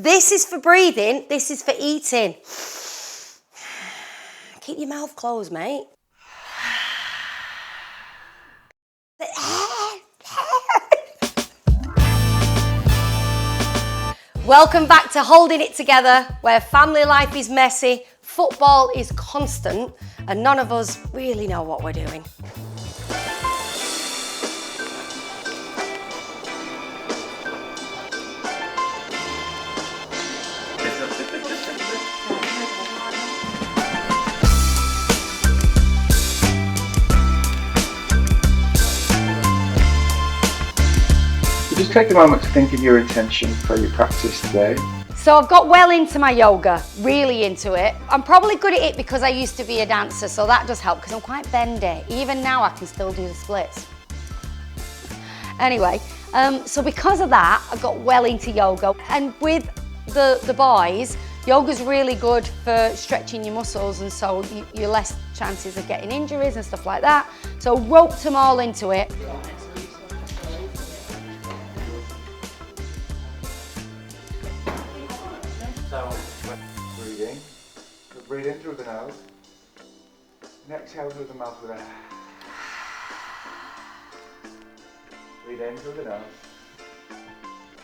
This is for breathing, this is for eating. Keep your mouth closed, mate. Welcome back to Holding It Together, where family life is messy, football is constant, and none of us really know what we're doing. Just take a moment to think of your intention for your practice today. So I've got well into my yoga, really into it. I'm probably good at it because I used to be a dancer, so that does help because I'm quite bendy. Even now I can still do the splits. Anyway, so because of that, I got well into yoga. And with the boys, yoga's really good for stretching your muscles, and so you're less chances of getting injuries and stuff like that. So roped them all into it. Breathing. So breathe in through the nose. And exhale through the mouth with a. Breathe in through the nose.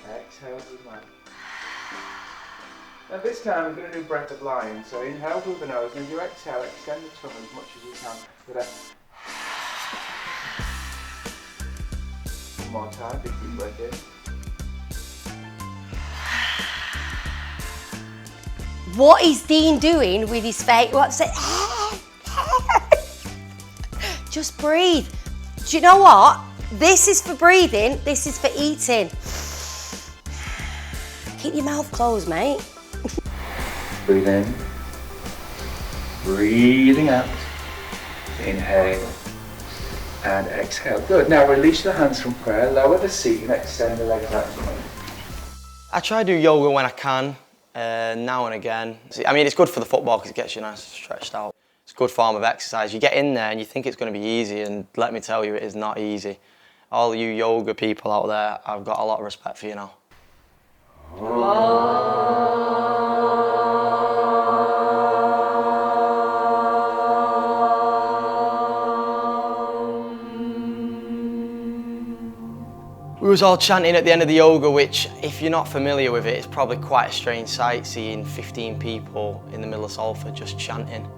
Exhale through the mouth. Now this time we're going to do breath of lion. So inhale through the nose, and as you exhale, extend the tongue as much as you can with a. One more time, big deep breath in. What is Dean doing with his face? What's it? Just breathe. Do you know what? This is for breathing, this is for eating. Keep your mouth closed, mate. Breathe in. Breathing out. Inhale. And exhale. Good. Now release the hands from prayer, lower the seat and extend the legs out. I try to do yoga when I can. Now and again. I mean, it's good for the football because it gets you nice and stretched out. It's a good form of exercise. You get in there and you think it's going to be easy, and let me tell you, it is not easy. All you yoga people out there, I've got a lot of respect for you now. We was all chanting at the end of the yoga, which, if you're not familiar with it, it's probably quite a strange sight, seeing 15 people in the middle of Salford just chanting.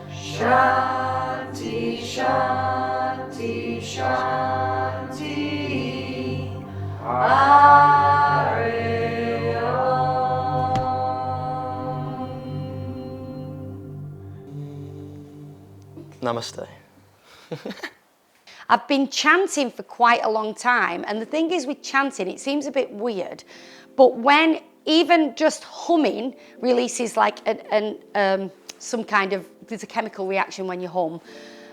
Shanti, Shanti, Shanti, Namaste. I've been chanting for quite a long time, and the thing is with chanting, it seems a bit weird, but when even just humming releases like some kind of, there's a chemical reaction when you hum.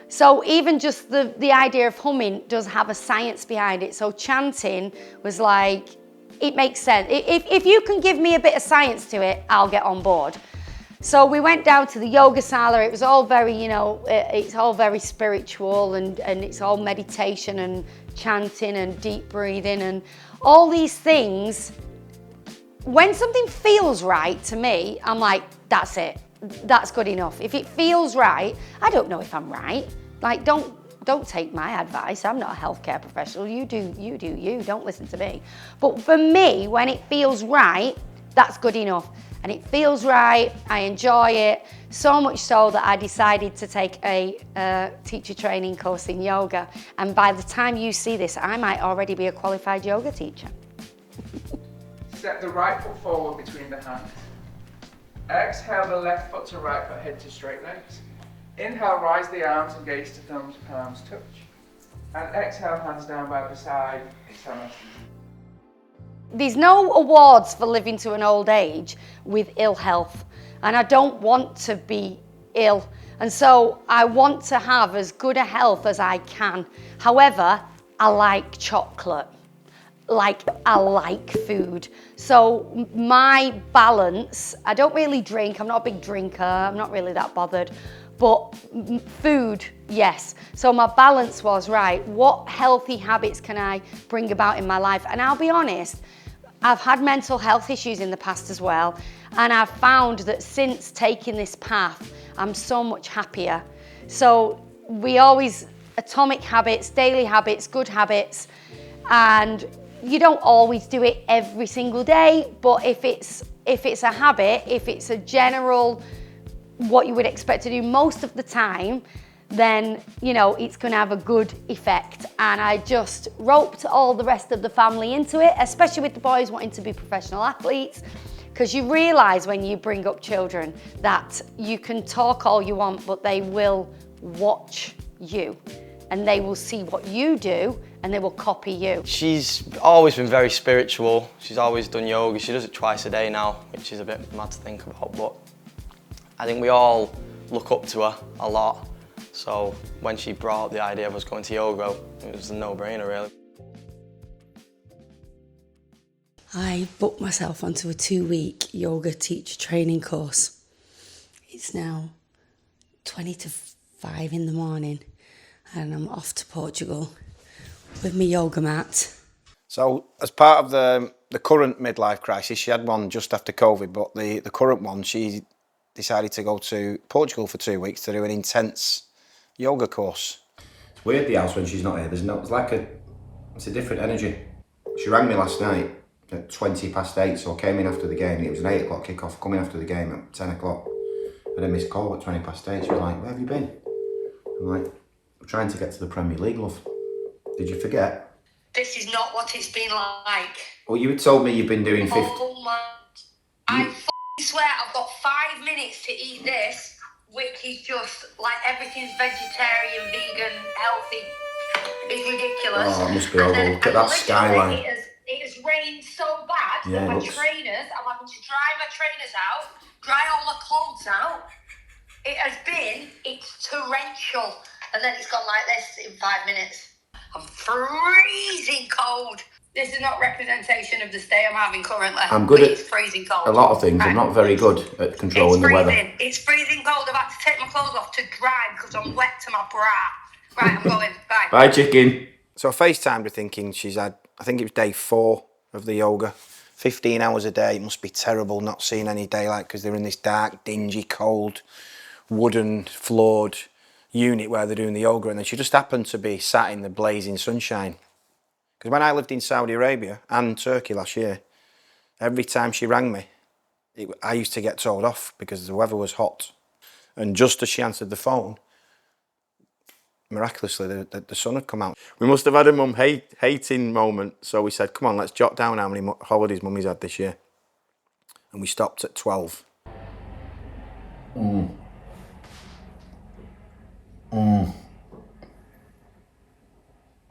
So even just the idea of humming does have a science behind it. So chanting was like, it makes sense. If you can give me a bit of science to it, I'll get on board. So we went down to the yoga sala. It was all very, it's all very spiritual, and it's all meditation and chanting and deep breathing and all these things. When something feels right to me, I'm like, that's it. That's good enough. If it feels right, I don't know if I'm right. Like, don't take my advice. I'm not a healthcare professional. You do you. Don't listen to me. But for me, when it feels right, that's good enough. And it feels right, I enjoy it, so much so that I decided to take a teacher training course in yoga. And by the time you see this, I might already be a qualified yoga teacher. Step the right foot forward between the hands. Exhale the left foot to right foot, head to straight legs. Inhale, rise the arms and gaze to thumbs, palms touch. And exhale, hands down by the side. Exhale, nice. There's no awards for living to an old age with ill health, and I don't want to be ill, and so I want to have as good a health as I can. However, I like chocolate. I like food. So my balance, I don't really drink, I'm not a big drinker, I'm not really that bothered, but food Yes. So my balance was, right, what healthy habits can I bring about in my life? And I'll be honest, I've had mental health issues in the past as well. And I've found that since taking this path, I'm so much happier. So we always, atomic habits, daily habits, good habits. And you don't always do it every single day, but if it's a habit, if it's a general, what you would expect to do most of the time, then, you know, it's gonna have a good effect. And I just roped all the rest of the family into it, especially with the boys wanting to be professional athletes, because you realise when you bring up children that you can talk all you want, but they will watch you and they will see what you do and they will copy you. She's always been very spiritual. She's always done yoga. She does it twice a day now, which is a bit mad to think about, but I think we all look up to her a lot. So when she brought up the idea of us going to yoga, it was a no-brainer, really. I booked myself onto a 2-week yoga teacher training course. It's now 20 to 5 in the morning and I'm off to Portugal with my yoga mat. So as part of the current midlife crisis, she had one just after COVID, but the current one, she decided to go to Portugal for 2 weeks to do an intense yoga course. It's weird, the house, when she's not here. It's a different energy. She rang me last night at 20 past 8, so I came in after the game. It was an 8 o'clock kick-off, coming after the game at 10 o'clock. I had a missed call at 20 past 8. She was like, where have you been? I'm like, I'm trying to get to the Premier League, love. Did you forget? This is not what it's been like. Well, you had told me you've been doing 50... Oh my... I f***ing swear I've got 5 minutes to eat this, which is just like everything's vegetarian, vegan, healthy. It's ridiculous. Oh, it must be horrible. Look at that skyline. It has rained so bad that I'm having to dry my trainers out, dry all the clothes out. It's torrential. And then it's gone like this in 5 minutes. I'm freezing cold. This is not representation of the stay I'm having currently. I'm good at it's freezing cold. a lot of things. I'm not very good at controlling the weather. It's freezing cold. I've had to take my clothes off to dry because I'm wet to my bra. Right, I'm going. Bye. Bye, chicken. So I FaceTimed her thinking she's had, I think it was day 4 of the yoga. 15 hours a day, it must be terrible not seeing any daylight because they're in this dark, dingy, cold, wooden floored unit where they're doing the yoga, and then she just happened to be sat in the blazing sunshine. Because when I lived in Saudi Arabia and Turkey last year, every time she rang me, I used to get told off because the weather was hot. And just as she answered the phone, miraculously the sun had come out. We must have had a mum hating moment, so we said, come on, let's jot down how many holidays mummy's had this year. And we stopped at 12.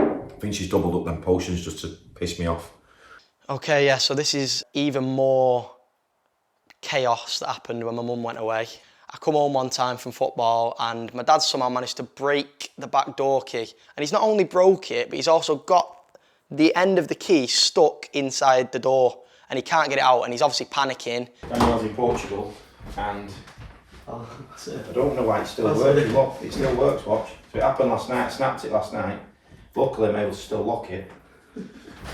I think she's doubled up them potions just to piss me off. Okay, yeah, so this is even more chaos that happened when my mum went away. I come home one time from football and my dad somehow managed to break the back door key. And he's not only broke it, but he's also got the end of the key stuck inside the door and he can't get it out and he's obviously panicking. Daniel's in Portugal and I don't know why it still works. Look, it still works, watch. So it happened last night, I snapped it last night. Luckily I'm able to still lock it.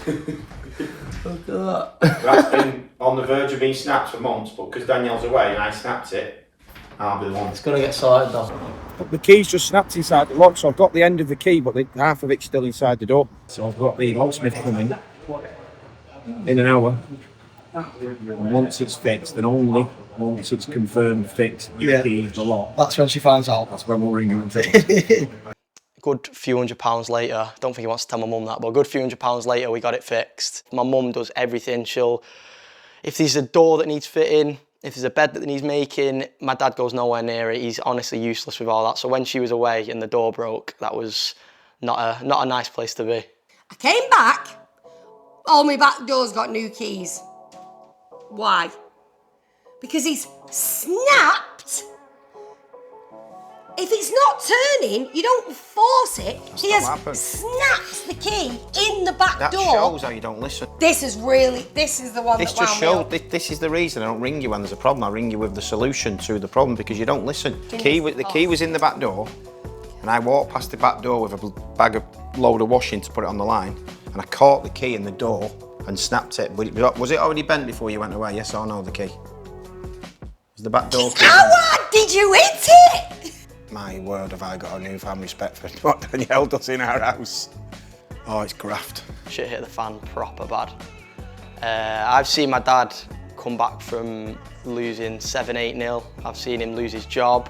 Look at that. That's been on the verge of being snapped for months, but because Danielle's away and I snapped it, I'll be the one. It's going to get sorted though. The key's just snapped inside the lock, so I've got the end of the key, but half of it's still inside the door. So I've got the locksmith coming in an hour. And once it's fixed, and only once it's confirmed fixed, the key is the lock. That's when she finds out. That's when we'll ring her and fix. Good few £100s later, don't think he wants to tell my mum that, but a good few £100s later we got it fixed. My mum does everything. If there's a door that needs fitting, if there's a bed that needs making, my dad goes nowhere near it. He's honestly useless with all that. So when she was away and the door broke, that was not a nice place to be. I came back, all my back doors got new keys. Why? Because he's snapped. If it's not turning, you don't force it. He has snapped the key in the back door. That shows how you don't listen. This is the one that wound me up. This is the reason I don't ring you when there's a problem. I ring you with the solution to the problem because you don't listen. The key was in the back door. And I walked past the back door with a bag of load of washing to put it on the line, and I caught the key in the door and snapped it. But was it already bent before you went away? Yes or no, the key? Was the back door key? How did you hit it? My word, have I got a newfound respect for what Danielle does in our house. Oh, it's graft. Shit hit the fan proper bad. I've seen my dad come back from losing 7-8-0. I've seen him lose his job.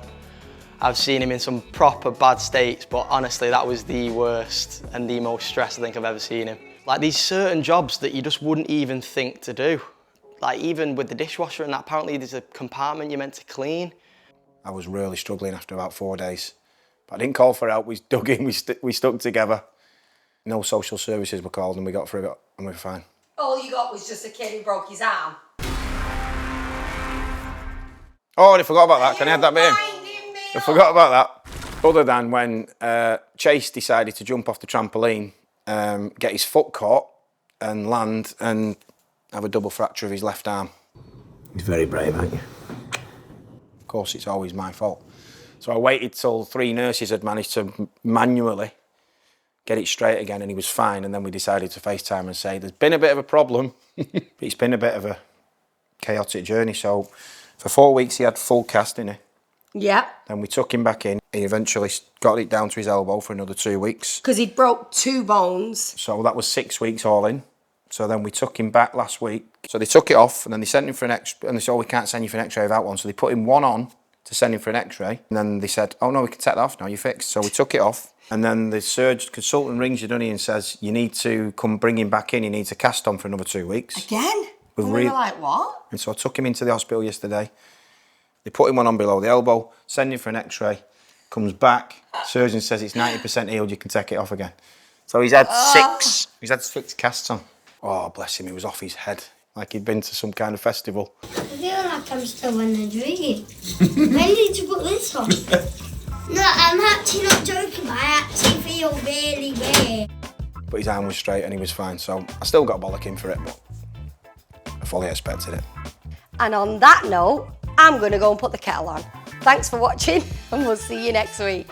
I've seen him in some proper bad states, but honestly, that was the worst and the most stressed I think I've ever seen him. Like these certain jobs that you just wouldn't even think to do. Like even with the dishwasher and that, apparently there's a compartment you're meant to clean. I was really struggling after about 4 days. But I didn't call for help, we dug in, we stuck together. No social services were called and we got through it and we were fine. All you got was just a kid who broke his arm. Oh, I forgot about that. Can I add that bit in? I forgot about that. Other than when Chase decided to jump off the trampoline, get his foot caught and land and have a double fracture of his left arm. He's very brave, ain't you? Of course, it's always my fault. So I waited till 3 nurses had managed to manually get it straight again and he was fine, and then we decided to FaceTime and say, there's been a bit of a problem. It's been a bit of a chaotic journey. So for 4 weeks he had full cast in it. Yeah. Then we took him back in. He eventually got it down to his elbow for another 2 weeks. Because he broke 2 bones. So that was 6 weeks all in. So then we took him back last week. So they took it off and then they sent him for an x-ray, and they said, oh, we can't send you for an x-ray without one. So they put him one on to send him for an x-ray. And then they said, oh no, we can take that off now, you're fixed. So we took it off. And then the surgeon consultant rings you, doesn't he, and says, you need to come bring him back in. He needs a cast on for another 2 weeks. Again? And we were like, what? And so I took him into the hospital yesterday. They put him on below the elbow, send him for an x-ray, comes back, surgeon says it's 90% healed, you can take it off again. So he's had he's had 6 casts on. Oh, bless him, he was off his head, like he'd been to some kind of festival. I feel like I'm still in a dream. I need to put this on. No, I'm actually not joking, but I actually feel really weird. But his arm was straight and he was fine, so I still got bollocking for it, but I fully expected it. And on that note, I'm going to go and put the kettle on. Thanks for watching and we'll see you next week.